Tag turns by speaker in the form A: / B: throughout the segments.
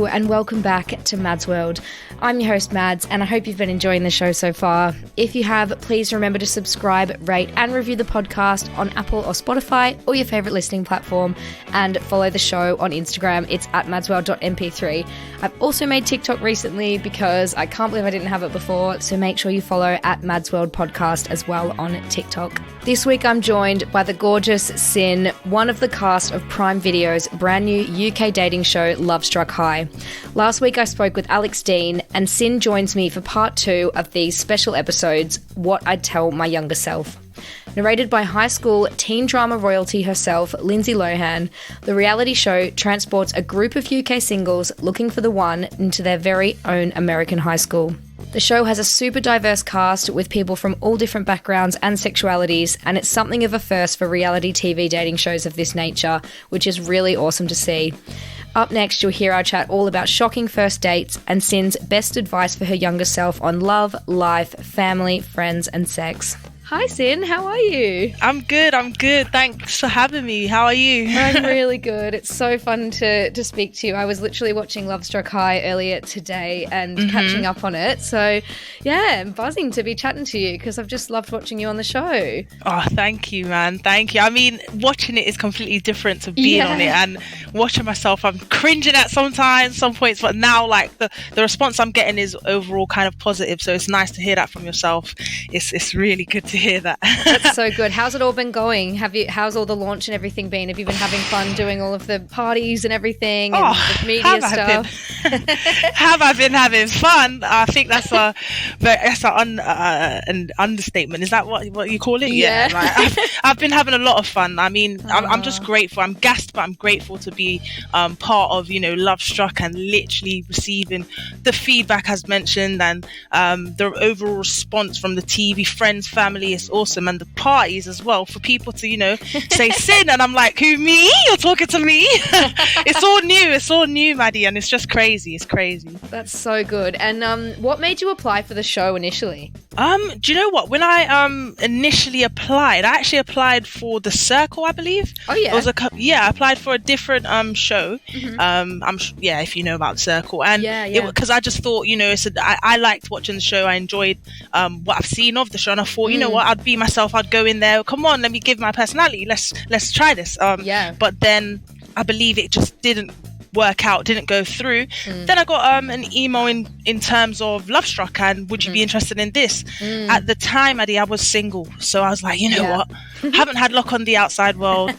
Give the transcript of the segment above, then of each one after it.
A: Hello and welcome back to Mads World. I'm your host Mads and I hope you've been enjoying the show so far. If you have, please remember to subscribe, rate and review the podcast on Apple or Spotify or your favourite listening platform, and follow the show on Instagram. It's at madsworld.mp3. I've also made TikTok recently because I can't believe I didn't have it before, so make sure you follow at Mads World Podcast as well on TikTok. This week I'm joined by the gorgeous Sin, one of the cast of Prime Video's brand new UK dating show Lovestruck High. Last week I spoke with Alex Dean, and Sin joins me for part 2 of these special episodes, What I'd Tell My Younger Self. Narrated by high school teen drama royalty herself, Lindsay Lohan, the reality show transports a group of UK singles looking for the one into their very own American high school. The show has a super diverse cast with people from all different backgrounds and sexualities, and it's something of a first for reality TV dating shows of this nature, which is really awesome to see. Up next, you'll hear our chat all about shocking first dates and Sin's best advice for her younger self on love, life, family, friends, and sex. Hi Sin, how are you?
B: I'm good. Thanks for having me. How are you?
A: I'm really good. It's so fun to speak to you. I was literally watching Lovestruck High earlier today and catching up on it. So yeah, I'm buzzing to be chatting to you because I've just loved watching you on the show.
B: Oh, thank you, man. Thank you. I mean, watching it is completely different to being on it, and watching myself, I'm cringing at sometimes, some points, but now like the response I'm getting is overall kind of positive. So it's nice to hear that from yourself. It's really good to hear that.
A: That's so good. How's it all been going? How's all the launch and everything been? Have you been having fun doing all of the parties and everything and the media stuff?
B: Have I been having fun? I think that's an understatement. Is that what you call it?
A: Yeah.
B: Like, I've been having a lot of fun. I mean, I'm just grateful. I'm gassed, but I'm grateful to be part of, Lovestruck and literally receiving the feedback as mentioned, and the overall response from the TV friends, family is awesome, and the parties as well for people to say Sin, and I'm like, who, me? You're talking to me? It's all new, Maddie, and it's just crazy. It's crazy.
A: That's so good. And what made you apply for the show initially?
B: Do you know what, when I initially applied, I actually applied for The Circle, I believe.
A: Oh yeah.
B: I applied for a different show. If you know about The Circle, and because I just thought, I liked watching the show. I enjoyed what I've seen of the show, and I thought, you know what, I'd be myself. I'd go in there. Come on, let me give my personality. Let's try this. But then I believe it just didn't work out, didn't go through. Then I got an email in terms of Lovestruck, and would you be interested in this? At the time, Addie, I was single, so I was like, what, haven't had luck on the outside world.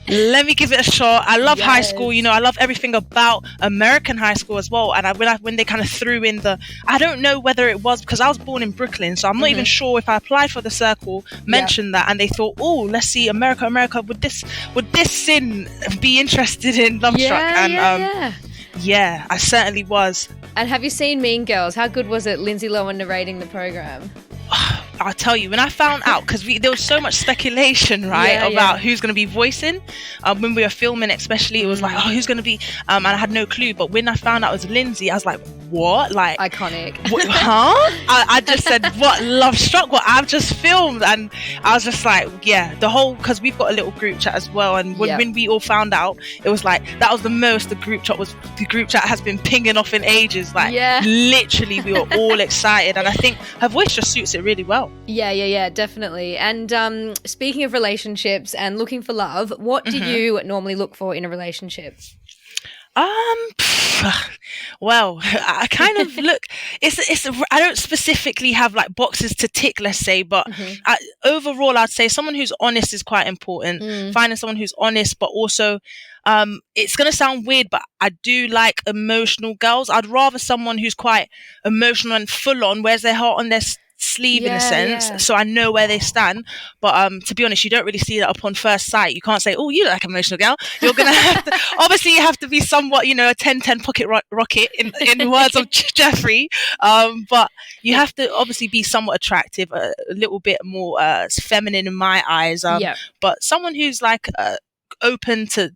B: Let me give it a shot. I love high school, I love everything about American high school as well. And when they kind of threw in I don't know whether it was because I was born in Brooklyn, so I'm not even sure if I applied for The Circle, mentioned that, and they thought, oh, let's see, America, would this Sin be interested in Lovestruck? Yeah, I certainly was.
A: And have you seen Mean Girls? How good was it, Lindsay Lohan narrating the program?
B: I'll tell you, when I found out, because there was so much speculation, about who's going to be voicing when we were filming, especially, it was like, who's going to be, and I had no clue. But when I found out it was Lindsay, I was like, what? Like,
A: iconic.
B: I just said, what, Lovestruck? What I've just filmed? And I was just like, the whole, because we've got a little group chat as well, and when we all found out, it was like, that was the most the group chat has been pinging off in ages. Like, literally, we were all excited, and I think her voice just suits it really well.
A: Yeah, definitely. And speaking of relationships and looking for love, what do you normally look for in a relationship?
B: Well, I kind of look, I don't specifically have like boxes to tick, let's say, but overall I'd say someone who's honest is quite important. Finding someone who's honest, but also it's going to sound weird, but I do like emotional girls. I'd rather someone who's quite emotional and full on, wears their heart on their sleeve in a sense, so I know where they stand. But to be honest, you don't really see that upon first sight. You can't say, oh, you look like an emotional girl. You're gonna have to, obviously you have to be somewhat, a 10-10 pocket rocket in words of Jeffrey, but you have to obviously be somewhat attractive, a little bit more feminine in my eyes, but someone who's like open to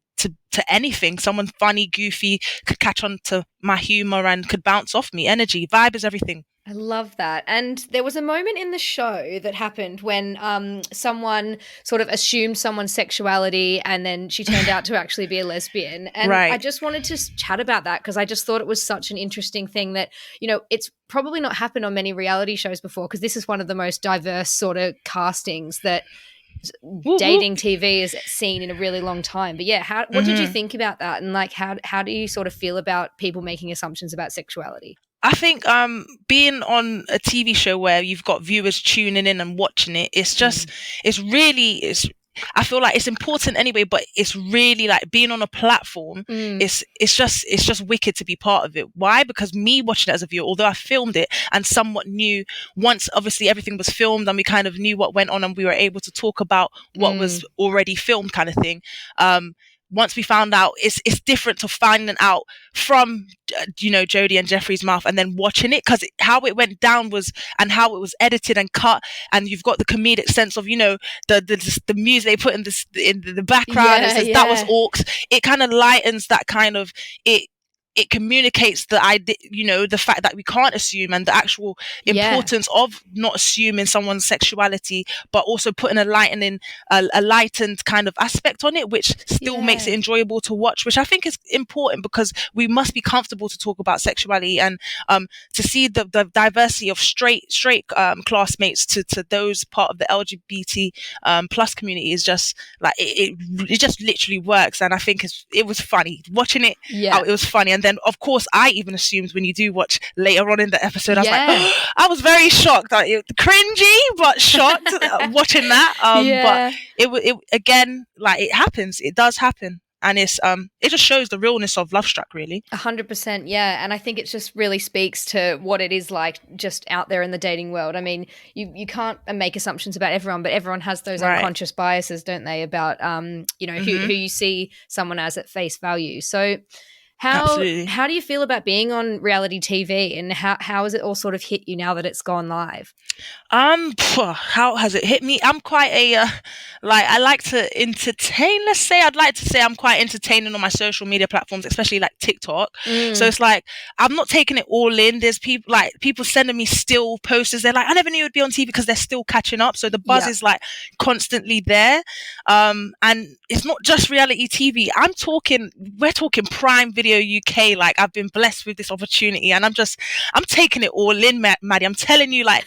B: anything, someone funny, goofy, could catch on to my humor and could bounce off me. Energy, vibe is everything.
A: I love that. And there was a moment in the show that happened when someone sort of assumed someone's sexuality and then she turned out to actually be a lesbian. And I just wanted to chat about that because I just thought it was such an interesting thing that, you know, it's probably not happened on many reality shows before because this is one of the most diverse sort of castings that dating TV has seen in a really long time. But yeah, what did you think about that? And like, how do you sort of feel about people making assumptions about sexuality?
B: I think being on a TV show where you've got viewers tuning in and watching it, it's just I feel like it's important anyway, but it's really like being on a platform. It's just wicked to be part of it. Why? Because me watching it as a viewer, although I filmed it and somewhat knew once obviously everything was filmed and we kind of knew what went on and we were able to talk about what was already filmed kind of thing. Once we found out, it's different to finding out from, you know, Jodie and Jeffrey's mouth and then watching it, because how it went down was, and how it was edited and cut, and you've got the comedic sense of, you know, the music they put in the background. It says that was orcs. It kind of lightens that kind of it communicates the idea, you know, the fact that we can't assume and the actual importance of not assuming someone's sexuality, but also putting a lightened kind of aspect on it, which still makes it enjoyable to watch, which I think is important because we must be comfortable to talk about sexuality and to see the diversity of straight classmates to those part of the LGBT plus community is just like it just literally works. And I think it was funny watching it. It was funny. And then of course I even assumed when you do watch later on in the episode, I was like, I was very shocked, like, cringy but shocked watching that. But it again, like, it happens, it does happen. And it just shows the realness of Lovestruck, really.
A: 100%, yeah. And I think it just really speaks to what it is like just out there in the dating world. I mean, you can't make assumptions about everyone, but everyone has those unconscious biases, don't they, about you know, who you see someone as at face value. So how do you feel about being on reality TV, and how has it all sort of hit you now that it's gone live?
B: How has it hit me? I'm quite I like to entertain. Let's say I'd like to say I'm quite entertaining on my social media platforms, especially like TikTok. So it's like I'm not taking it all in. There's people sending me still posters. They're like, I never knew you'd be on TV, because they're still catching up. So the buzz is like constantly there. And it's not just reality TV. We're talking Prime Video UK. Like, I've been blessed with this opportunity, and I'm taking it all in, Maddie. I'm telling you, like,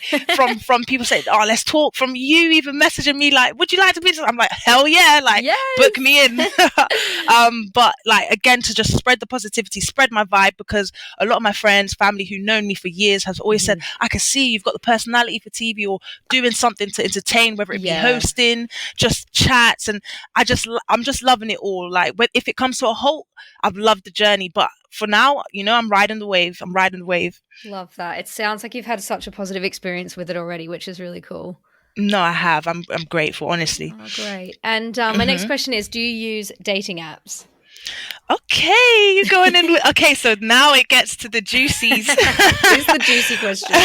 B: from people saying, oh, let's talk, from you even messaging me like, would you like to be this? I'm like, hell yeah, like, book me in. But like, again, to just spread the positivity, spread my vibe, because a lot of my friends, family who've known me for years has always said, I can see you've got the personality for TV, or doing something to entertain, whether it be hosting, just chats. And I'm just loving it all. Like, if it comes to a halt, I've loved the journey, but for now, you know, I'm riding the wave.
A: Love that. It sounds like you've had such a positive experience with it already, which is really cool.
B: No, I have. I'm grateful, honestly.
A: Oh, great. And my next question is, do you use dating apps?
B: Okay, you're going in with, okay, so now it gets to the juicies.
A: It's the juicy question.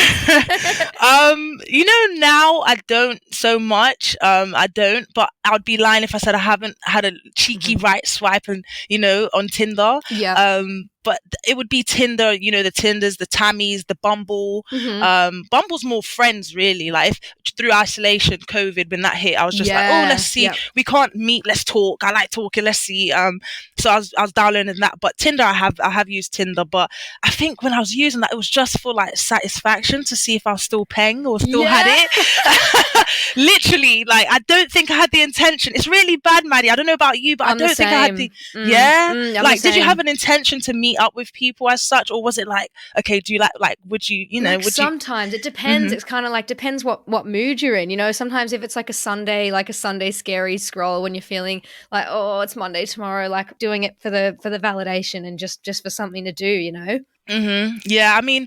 B: You know, now I don't so much. I don't, but I would be lying if I said I haven't had a cheeky right swipe and, you know, on Tinder. But it would be Tinder, you know, the Tinders, the Tammys, the Bumble. Bumble's more friends, really. Like, through isolation, COVID, when that hit, I was just like, oh, let's see. We can't meet, let's talk. I like talking, let's see. So I was downloading that. But Tinder, I have used Tinder. But I think when I was using that, it was just for like satisfaction, to see if I was still paying or still had it. Literally, like, I don't think I had the intention. It's really bad, Maddie. I don't know about you, but I don't think I had the like, did you have an intention to meet up with people as such, or was it like, okay, do you like would you, you know, like, would
A: sometimes you... it depends. It's kind of like depends what mood you're in, you know. Sometimes if it's like a Sunday scary scroll, when you're feeling like, oh, it's Monday tomorrow, like doing it for the validation and just for something to do, you know.
B: Yeah, I mean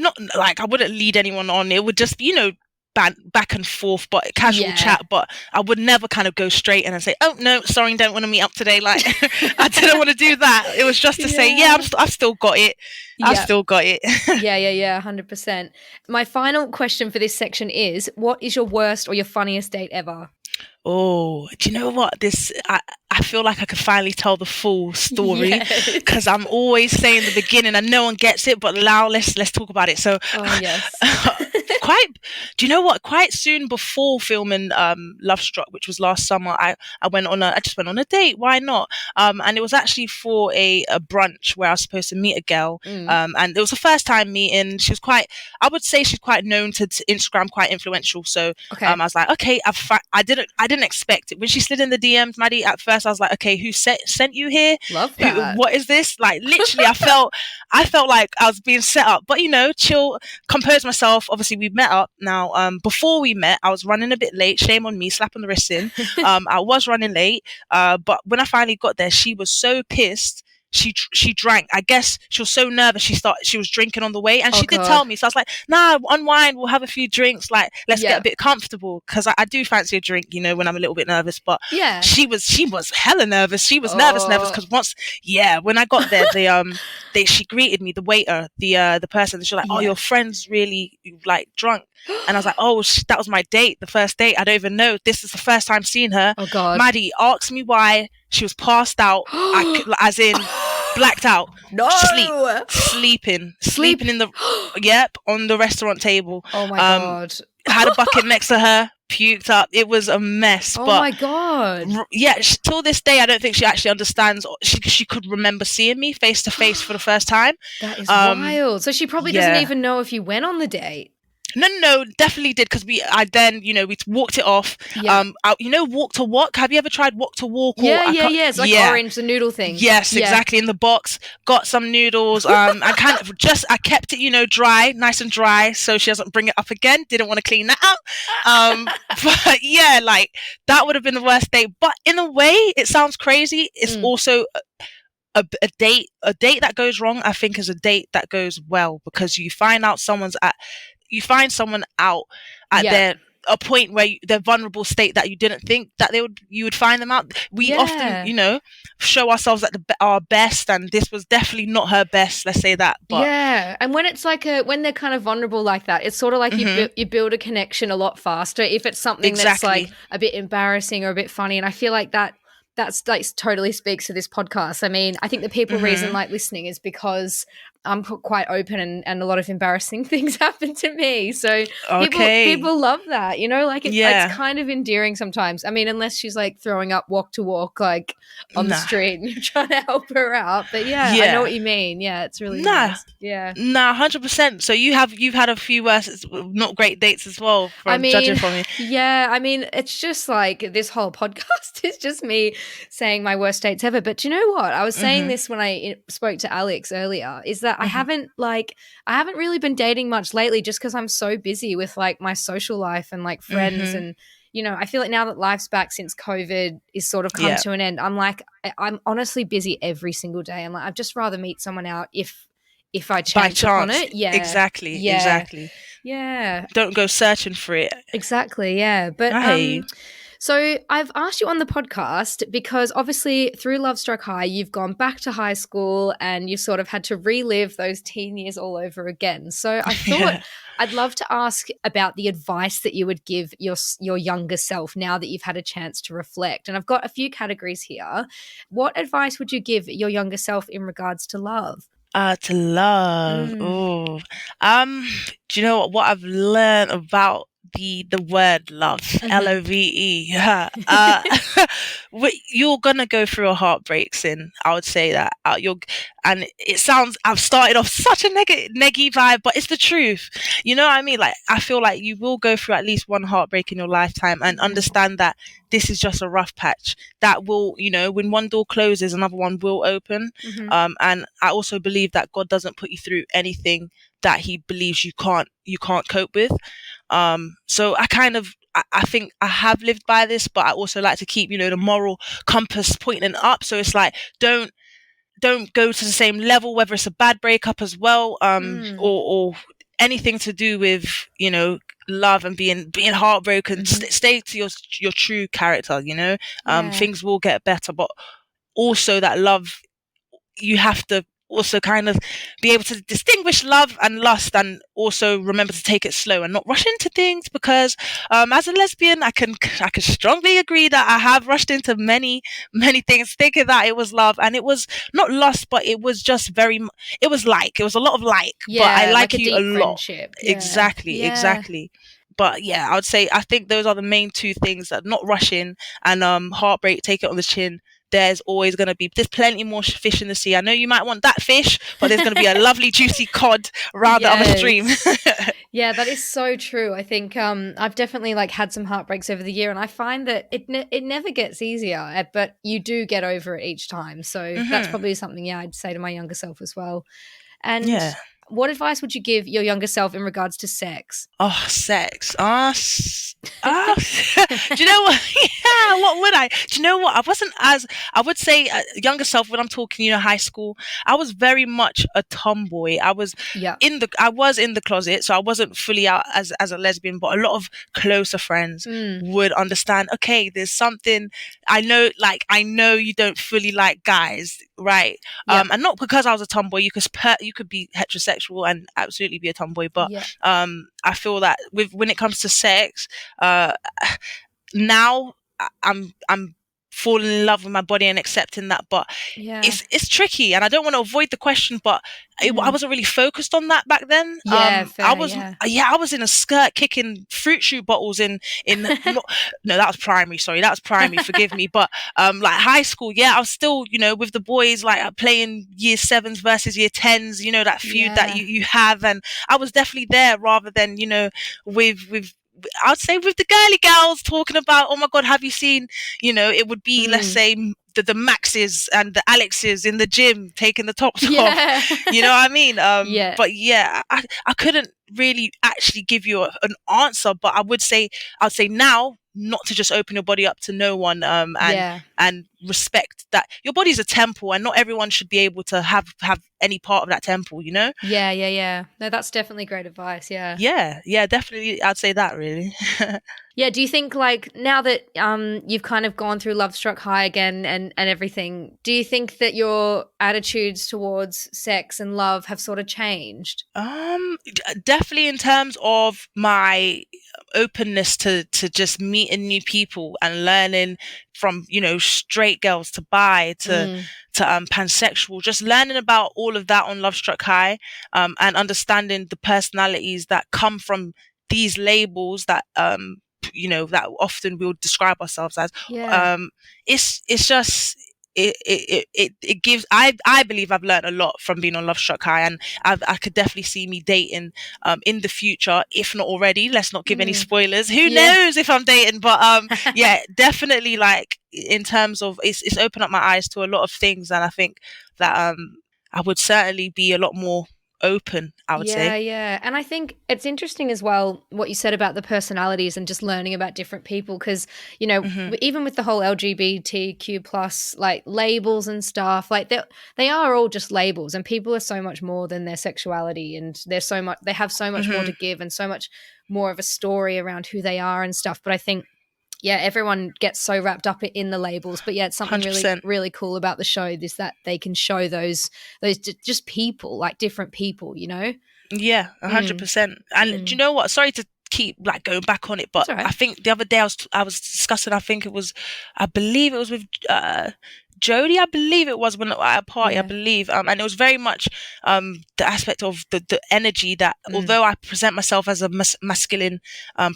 B: not like I wouldn't lead anyone on. It would just be, you know, back and forth, but casual chat. But I would never kind of go straight in and say, oh no, sorry, don't want to meet up today. Like, I didn't want to do that. It was just to say, I've still got it. I've still got it.
A: 100%. My final question for this section is, what is your worst or your funniest date ever?
B: Oh, do you know what? I feel like I could finally tell the full story, because I'm always saying the beginning and no one gets it. But now let's talk about it. So,
A: yes.
B: Do you know what? Quite soon before filming Lovestruck, which was last summer, I just went on a date. Why not? And it was actually for a brunch where I was supposed to meet a girl. And it was the first time meeting. I would say she's quite known to Instagram, quite influential. So I was like, okay, I didn't expect it when she slid in the DMs, Maddie. At first I was like, okay, who sent you here?
A: Love that.
B: What is this? Like, literally, I felt like I was being set up, but chill, compose myself. Obviously we met up now. Before we met, I was running a bit late. Shame on me, slap on the wrist in. I was running late, but when I finally got there, she was so pissed. She drank. I guess she was so nervous. She was drinking on the way, and she did tell me. So I was like, "Nah, unwind. We'll have a few drinks. Like, let's get a bit comfortable, because I do fancy a drink, when I'm a little bit nervous." But she was hella nervous. She was nervous because when I got there, she greeted me, the waiter, the person. She was like, "Oh, your friend's really like drunk." And I was like, "Oh, that was my date, the first date. I don't even know. This is the first time seeing her."
A: Oh God,
B: Maddie asked me why. She was passed out, as in blacked out.
A: No,
B: sleeping in the on the restaurant table.
A: Oh my God.
B: Had a bucket next to her, puked up. It was a mess.
A: Oh
B: but
A: my God.
B: Till this day, I don't think she actually understands. She could remember seeing me face to face for the first time.
A: That is wild. So she probably doesn't even know if you went on the date.
B: No, definitely did, because we walked it off. Walk to walk. Have you ever tried walk to walk?
A: It's like orange, the noodle thing.
B: Yes, exactly. In the box, got some noodles. I kept it, dry, nice and dry, so she doesn't bring it up again. Didn't want to clean that out. But yeah, like that would have been the worst date. But in a way, it sounds crazy. It's also a date that goes wrong, I think, is a date that goes well, because you find someone out at a point where their vulnerable state that you didn't think that you would find them out. We often, show ourselves at our best, and this was definitely not her best. Let's say that. But
A: and when it's like when they're kind of vulnerable like that, it's sort of like you build a connection a lot faster if it's something that's like a bit embarrassing or a bit funny. And I feel like that's like totally speaks to this podcast. I mean, I think the people reason like listening is because I'm quite open and a lot of embarrassing things happen to me. So people love that, it's kind of endearing sometimes. I mean, unless she's like throwing up walk to walk, like on the street, and you're trying to help her out. But I know what you mean. Yeah, it's really nice. Yeah.
B: 100%. So you've had a few not great dates as well, judging from you.
A: Yeah, I mean, it's just like this whole podcast is just me saying my worst dates ever. But do you know what? I was saying this when I spoke to Alex earlier, is that I haven't really been dating much lately, just because I'm so busy with like my social life and like friends and I feel like now that life's back since COVID is sort of come to an end, I'm honestly busy every single day. I'm like, I'd just rather meet someone out if I chance upon it. Yeah.
B: Exactly.
A: Yeah.
B: Don't go searching for it.
A: Exactly. Yeah. But so I've asked you on the podcast because obviously through Lovestruck High, you've gone back to high school and you've sort of had to relive those teen years all over again. So I thought I'd love to ask about the advice that you would give your younger self now that you've had a chance to reflect. And I've got a few categories here. What advice would you give your younger self in regards to love?
B: To love. Do you know what I've learned about the word love? LOVE. You're gonna go through a heartbreak sin. I would say that and it sounds, I've started off such a neggy vibe, but it's the truth. You know what I mean? Like, I feel like you will go through at least one heartbreak in your lifetime, and understand that this is just a rough patch that will, when one door closes, another one will open. And I also believe that God doesn't put you through anything that he believes you can't cope with. So I think I have lived by this, but I also like to keep, the moral compass pointing up. So it's like, don't go to the same level, whether it's a bad breakup as well, or anything to do with, love and being heartbroken. Stay to your true character, Things will get better, but also that love, you have to also kind of be able to distinguish love and lust, and also remember to take it slow and not rush into things, because as a lesbian, I can strongly agree that I have rushed into many things thinking that it was love, and it was not lust, but it was just it was a lot of but I like you a lot.
A: Friendship.
B: Exactly. But yeah, I would say I think those are the main two things: that not rushing, and heartbreak, take it on the chin. There's plenty more fish in the sea. I know you might want that fish, but there's going to be a lovely juicy cod around the other stream.
A: Yeah, that is so true. I think I've definitely like had some heartbreaks over the year, and I find that it never gets easier, but you do get over it each time. So that's probably something, I'd say to my younger self as well. And what advice would you give your younger self in regards to sex?
B: Oh, sex. Do you know what? Yeah, what would I? Do you know what? I would say younger self, when I'm talking, high school, I was very much a tomboy. I was in the closet, so I wasn't fully out as a lesbian, but a lot of closer friends would understand, okay, there's something, I know you don't fully like guys, right? And not because I was a tomboy. You could be heterosexual and absolutely be a tomboy, but I feel that when it comes to sex, now I'm falling in love with my body and accepting that, but it's tricky, and I don't want to avoid the question, but I wasn't really focused on that back then. I was in a skirt kicking fruit shoot bottles in no, that was primary, forgive me, but like high school, I was still with the boys, like playing year 7s versus year 10s, that feud that you have, and I was definitely there, rather than with I'd say with the girly girls talking about, oh my God, have you seen, it would be, let's say, the Maxes and the Alexes in the gym taking the tops off. You know what I mean? But I couldn't really actually give you an answer, but I'd say now, not to just open your body up to no one, and respect that your body's a temple, and not everyone should be able to have any part of that temple, No,
A: that's definitely great advice.
B: Definitely, I'd say that, really.
A: Do you think, like, now that you've kind of gone through Lovestruck High again and everything, do you think that your attitudes towards sex and love have sort of changed?
B: Definitely, in terms of my openness to just meeting new people and learning from straight girls to bi to pansexual, just learning about all of that on Lovestruck High, and understanding the personalities that come from these labels that that often we'll describe ourselves as. It's just it gives, I believe I've learned a lot from being on Lovestruck High, and I could definitely see me dating in the future, if not already. Let's not give any spoilers. Who knows if I'm dating, but definitely, like, in terms of it's opened up my eyes to a lot of things, and I think that I would certainly be a lot more open, I would say.
A: And I think it's interesting as well what you said about the personalities and just learning about different people, because even with the whole LGBTQ plus like labels and stuff, like they are all just labels, and people are so much more than their sexuality, and they have so much more to give, and so much more of a story around who they are and stuff. But I think everyone gets so wrapped up in the labels, but it's something 100%. Really, really cool about the show is that they can show those just people, like different people,
B: 100%. And do you know what? Sorry to keep like going back on it, but I think the other day I was discussing. I believe it was with Jodie, I believe it was, when at a party, I believe, and it was very much the aspect of the energy that, although I present myself as a masculine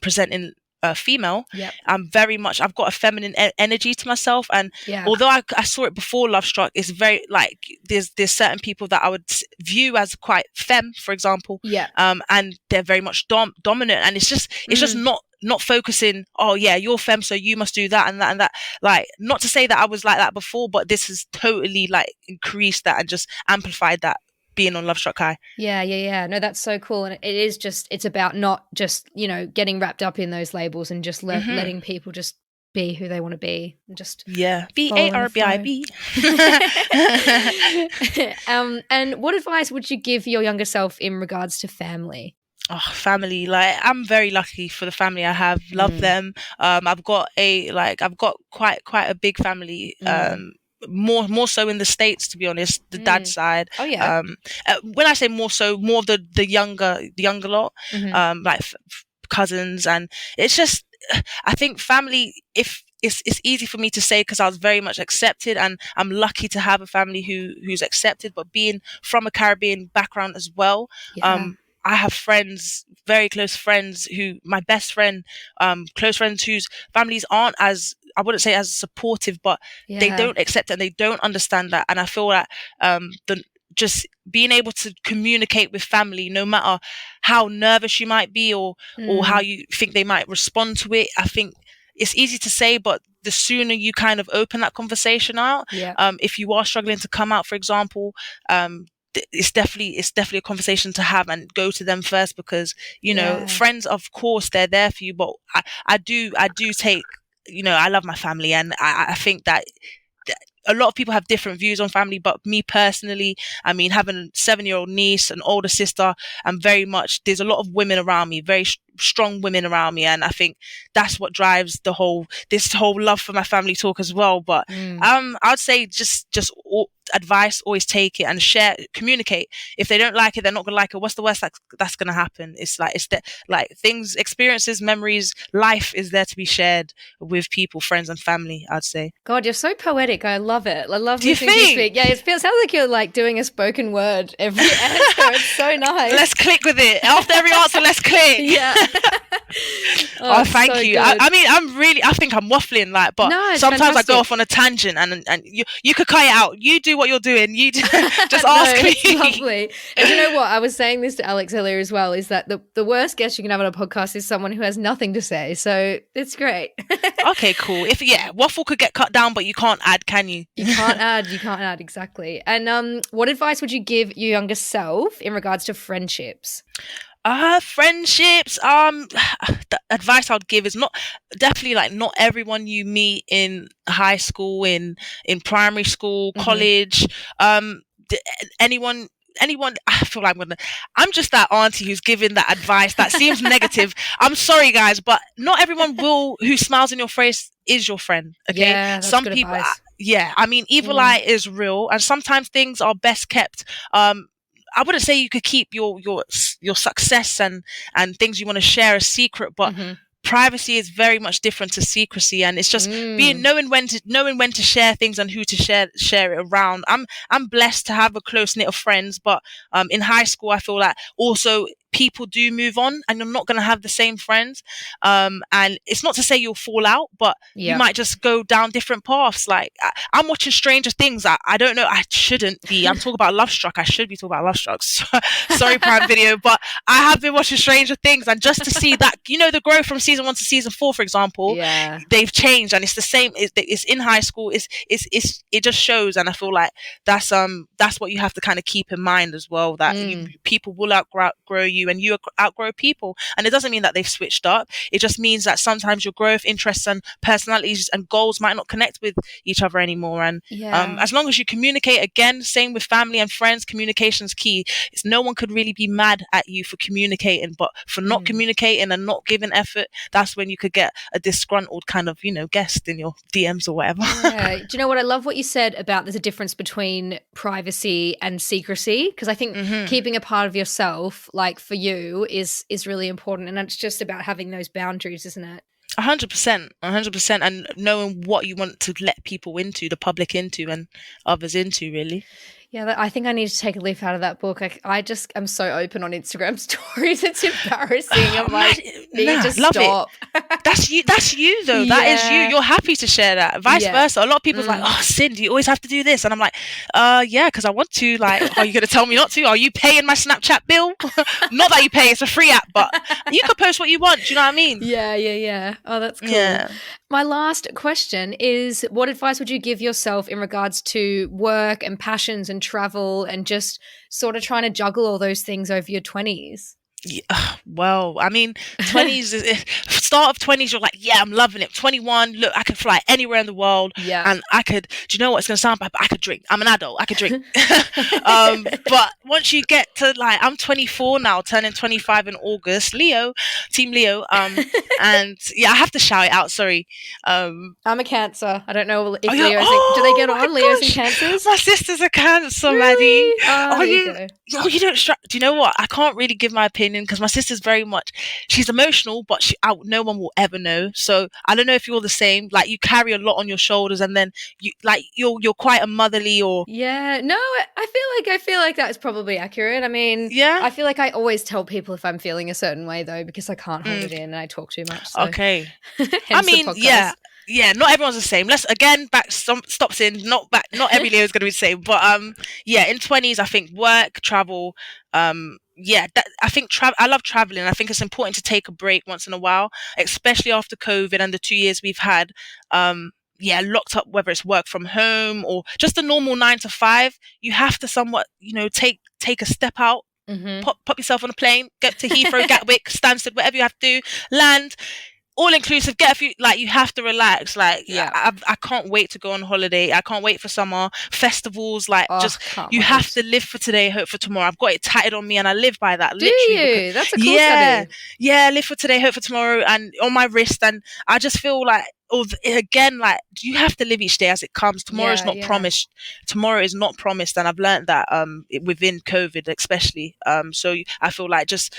B: presenting female, I'm very much, I've got a feminine energy to myself, and although I saw it before Lovestruck, it's very like there's certain people that I would view as quite femme, for example, and they're very much dominant, and it's just not focusing, oh yeah, you're femme, so you must do that and that and that. Like, not to say that I was like that before, but this has totally like increased that and just amplified that, being on Lovestruck High.
A: No, that's so cool. And it is just, it's about not just, getting wrapped up in those labels, and just letting people just be who they want to be, and just
B: BARBIB.
A: And what advice would you give your younger self in regards to family?
B: Oh, family, like, I'm very lucky for the family I have. Love them. I've got quite a big family. more so in the States, to be honest, the dad side.
A: Oh yeah.
B: When I say more so, more of the younger lot, like cousins, and it's just, I think family, if it's easy for me to say because I was very much accepted, and I'm lucky to have a family who's accepted, but being from a Caribbean background as well, I have friends, very close friends, who my best friend, close friends whose families aren't as, I wouldn't say as supportive, but they don't accept it and they don't understand that. And I feel that just being able to communicate with family, no matter how nervous you might be or how you think they might respond to it, I think it's easy to say, but the sooner you kind of open that conversation out, if you are struggling to come out, for example, it's definitely a conversation to have, and go to them first, because friends, of course, they're there for you, but I do take, I love my family, and I think that a lot of people have different views on family, but me personally, I mean, having a 7-year-old niece, an older sister, and there's a lot of women around me, very strong women around me, and I think that's what drives this whole love for my family talk as well. But I'd say just advice, always take it and share, communicate. If they don't like it, they're not gonna like it. What's the worst that's gonna happen? It's like things, experiences, memories, life is there to be shared with people, friends and family, I'd say.
A: God, you're so poetic. I love it. I love listening to you speak. Yeah, it sounds like you're like doing a spoken word every answer. It's so nice.
B: Let's click with it. After every answer, let's click.
A: Yeah.
B: Oh, thank you. I mean, I think I'm waffling, but sometimes fantastic. I go off on a tangent, and you could cut it out. You do what you're doing. You just ask me.
A: It's lovely. And you know what? I was saying this to Alex earlier as well, is that the worst guest you can have on a podcast is someone who has nothing to say. So it's great.
B: Okay, cool. Waffle could get cut down, but you can't add, can you?
A: You can't add, exactly. And what advice would you give your younger self in regards to friendships?
B: Friendships. The advice I'd give is not everyone you meet in high school, in primary school, college, anyone. I feel like I'm just that auntie who's giving that advice that seems negative. I'm sorry, guys, but not everyone who smiles in your face is your friend. Okay,
A: yeah, that's
B: some
A: good
B: people.
A: Advice.
B: I mean, evil eye is real, and sometimes things are best kept. I wouldn't say you could keep your success and things you want to share a secret, but privacy is very much different to secrecy, and it's just knowing when to share things and who to share it around. I'm blessed to have a close knit of friends, but in high school I feel like also people do move on, and you're not going to have the same friends, and it's not to say you'll fall out, but you might just go down different paths. Like I'm watching Stranger Things. I don't know, I shouldn't be. I'm talking about Lovestruck. I should be talking about Lovestruck. Sorry, Prime Video, but I have been watching Stranger Things, and just to see that, the growth from season 1 to season 4, for example, they've changed, and it's the same. It's in high school. It just shows, and I feel like that's what you have to kind of keep in mind as well, that people will outgrow you, and you outgrow people, and it doesn't mean that they've switched up. It just means that sometimes your growth, interests and personalities and goals might not connect with each other anymore, and as long as you communicate, again, same with family and friends, communication's key. No one could really be mad at you for communicating, but for not communicating and not giving effort, that's when you could get a disgruntled kind of guest in your DMs or whatever.
A: Do you know what, I love what you said about there's a difference between privacy and secrecy, because I think keeping a part of yourself, like for you, is really important, and it's just about having those boundaries, isn't it?
B: 100%, and knowing what you want to let people into, the public into, and others into, really.
A: Yeah, I think I need to take a leaf out of that book. I'm so open on Instagram stories. It's embarrassing. I'm like, need to stop.
B: That's you though. Yeah. That is you. You're happy to share that. Vice versa. A lot of people's like, oh, Cindy, you always have to do this. And I'm like, yeah, because I want to. Like, are you going to tell me not to? Are you paying my Snapchat bill? Not that you pay. It's a free app, but you can post what you want. Do you know what I mean?
A: Yeah. Oh, that's cool.
B: Yeah.
A: My last question is, what advice would you give yourself in regards to work and passions and travel and just sort of trying to juggle all those things over your 20s?
B: Well, I mean, 20s, start of 20s, you're like, yeah, I'm loving it. 21, look, I could fly anywhere in the world.
A: Yeah.
B: And I could, do you know what? It's going to sound bad, but I could drink. I'm an adult. I could drink. But once you get to like, I'm 24 now, turning 25 in August. Leo, Team Leo. And yeah, I have to shout it out. Sorry.
A: I'm a Cancer. I don't know if Leo's, do they get on Leos and Cancers?
B: My sister's a Cancer,
A: really?
B: Maddie. You don't, do you know what? I can't really give my opinion because my sister's very much, she's emotional, but no one will ever know. So I don't know if you're the same. Like, you carry a lot on your shoulders, and then you're quite a motherly or.
A: Yeah, no, I feel like that's probably accurate. I mean,
B: yeah,
A: I feel like I always tell people if I'm feeling a certain way though, because I can't hold it in and I talk too much. So.
B: Okay. I mean, yeah, not everyone's the same. Let's again stops in. Not every Leo is going to be the same, but yeah, in 20s, I think work, travel, I think I love traveling. I think it's important to take a break once in a while, especially after COVID and the 2 years we've had. Locked up, whether it's work from home or just a normal 9 to 5, you have to somewhat, take a step out, pop yourself on a plane, get to Heathrow, Gatwick, Stansted, whatever you have to do, land. All inclusive, get a few, like, you have to relax. Like, yeah. I can't wait to go on holiday. I can't wait for summer festivals. Like, you have to live for today, hope for tomorrow. I've got it tatted on me and I live by that.
A: Do you? That's a cool tattoo.
B: Yeah, live for today, hope for tomorrow, and on my wrist. And I just feel like, again, like, you have to live each day as it comes. Tomorrow's not promised. Tomorrow is not promised, and I've learned that within COVID, especially. So I feel like just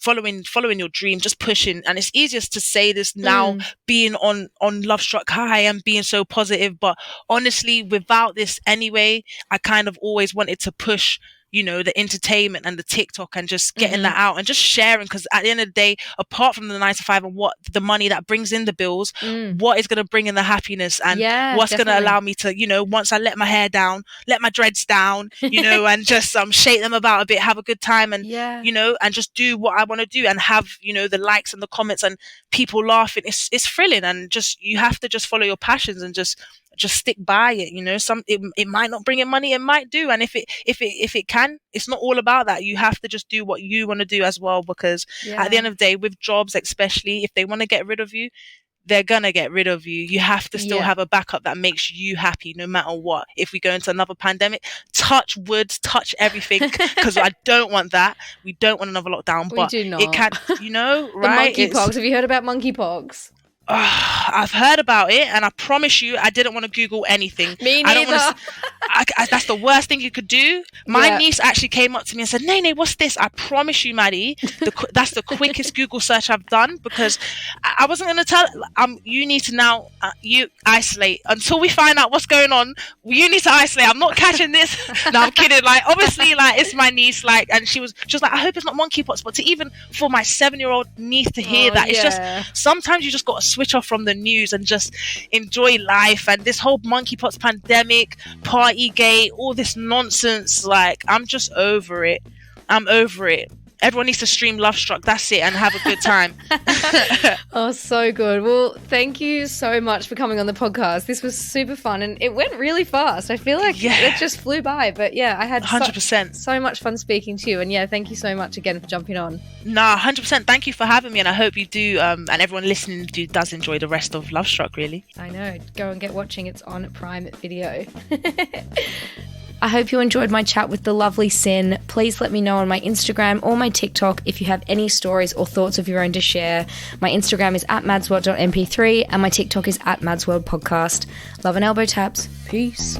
B: following your dream, just pushing. And it's easiest to say this now, being on Lovestruck high and being so positive, but honestly, without this anyway, I kind of always wanted to push, the entertainment and the TikTok and just getting that out and just sharing. Because at the end of the day, apart from the 9 to 5 and what the money that brings in the bills, what is going to bring in the happiness and what's going to allow me to, once I let my hair down, let my dreads down, and just shake them about a bit, have a good time and, and just do what I want to do and have, the likes and the comments and people laughing. It's thrilling, and just, you have to just follow your passions and just stick by it. It might not bring in money, it might do, and if it can, it's not all about that. You have to just do what you want to do as well, because at the end of the day, with jobs especially, if they want to get rid of you, they're gonna get rid of you. You have to still have a backup that makes you happy no matter what. If we go into another pandemic, touch wood, touch everything, because I don't want that. We don't want another lockdown, but
A: we do not.
B: It can, right?
A: The monkeypox. Have you heard about monkeypox?
B: I've heard about it, and I promise you, I didn't want to Google anything.
A: Me neither.
B: That's the worst thing you could do. My niece actually came up to me and said, "Nene, what's this?" I promise you, Maddie, that's the quickest Google search I've done, because I wasn't going to tell. You need to now. You isolate until we find out what's going on. You need to isolate. I'm not catching this. No, I'm kidding. Like, obviously, like, it's my niece. Like, and she was like, I hope it's not monkeypox. But even for my 7-year-old niece to hear that, it's just sometimes you just got to switch off from the news and just enjoy life. And this whole monkeypox pandemic, Partygate, all this nonsense, like, I'm just over it. I'm over it. Everyone needs to stream Lovestruck, that's it, and have a good time.
A: Oh, so good. Well, thank you so much for coming on the podcast. This was super fun, and it went really fast. I feel like it just flew by, but I had
B: 100%.
A: So much fun speaking to you, and thank you so much again for jumping on.
B: Nah, 100%. Thank you for having me, and I hope you do, and everyone listening does enjoy the rest of Lovestruck, really.
A: I know. Go and get watching. It's on Prime Video. I hope you enjoyed my chat with the lovely Sin. Please let me know on my Instagram or my TikTok if you have any stories or thoughts of your own to share. My Instagram is @madsworld.mp3 and my TikTok is @madsworldpodcast. Love and elbow taps. Peace.